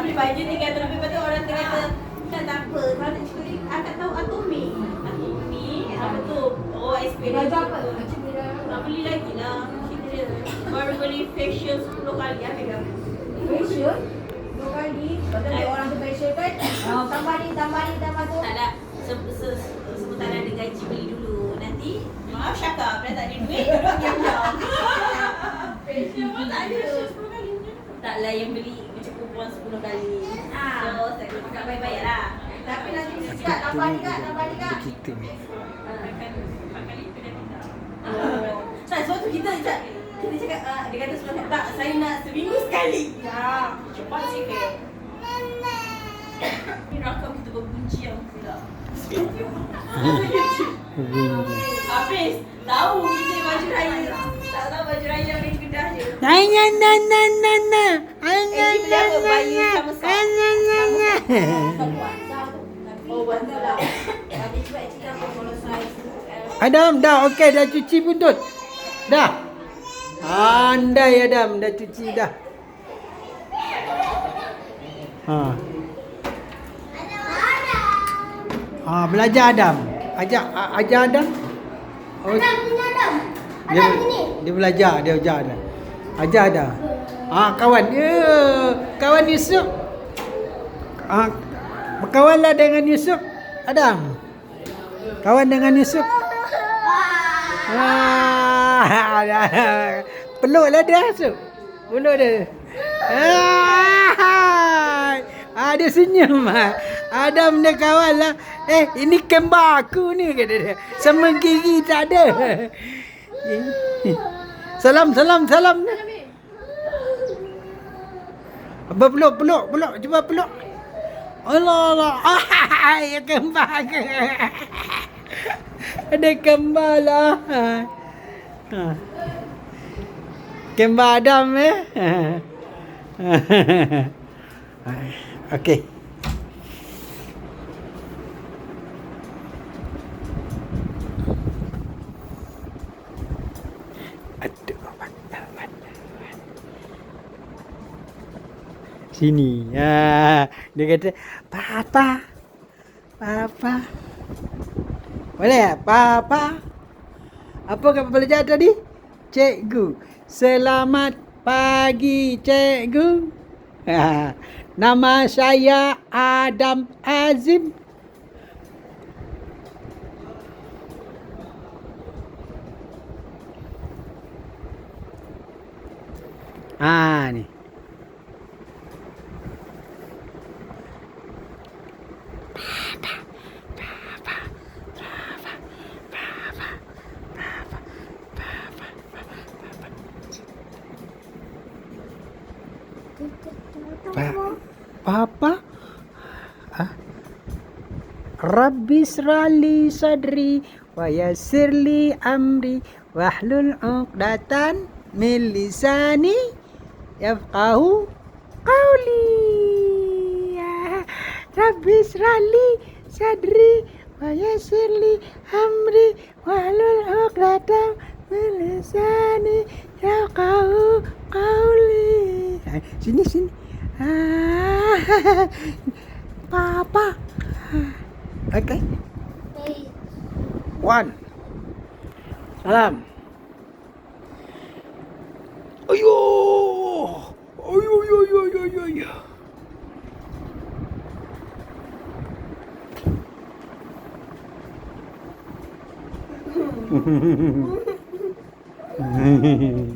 beli baju tinggal tu. Lepas tu orang tengah kata, tak apa. Kalau nak cakap ni, akak tahu Atomi. Atomi, apa tu? Oh, SPF. Baju apa? Tak beli lagi lah. Cerita dia. Baru beli facial 10 kali. Ambil berapa? Facial? 2 kali. Betul dia orang tu facial kan? Tambah ni, tambah tu. Tak lah. Sebentar ada gaji beli dulu. Nanti, maaf Syakar, dah tak ada duit. Diam-diam. Facial pun tak ada. 10 kali. Taklah yang beli macam kupon 10 kali. So, saya kena pakai bayar-bayar lah. Tapi nanti cakap tambah ni kak. Kita ni. Makan 4 kali tu dah minta. Tak, sebab tu kita cakap, dia kata sebelum tak, saya nak seminggu sekali. Ya, cepat sikit. Ni rakam kita berbunci yang pula. Habis, tahu kita baju raya. Tak tahu baju raya main Kedah je. Beli apa? Bayu sama-sama. Oh, bantal lah. Habis sebab cakap apa kalau saya Adam, dah okey, dah cuci buntut. Dah. Andai Adam, dah cuci dah. Belajar Adam. Ajar Adam. Oh, dia belajar, dia ajar dah. Ajar dah. Kawan dia. Kawan Yusuf. Berkawanlah dengan Yusuf. Adam. Kawan dengan Yusuf. Peluklah dia Yusuf. Peluk dia. Dia senyum. Adam dia kawan lah. Ini kembar aku ni kata dia. Sama gigi tak ada. Salam. Abang peluk. Cuba peluk. Allah. Ya kembar ke. Ada kembar lah. Kembar Adam Okey. Aduh, sini. Dia kata, Papa. Boleh tak? Papa. Apa kau belajar tadi? Cikgu. Selamat pagi, cikgu. Nama saya Adam Azim. Ni. Papa? Rabbi srali sadri wa yassirli amri wahlul 'uqdatan min lisani yafqahu qawli. Rabbi srali sadri wa yassirli amri wahlul 'uqdatan min lisani yafqahu qawli. Sini. Papa. Okay. 1. Salam. Ayo. Hehehe.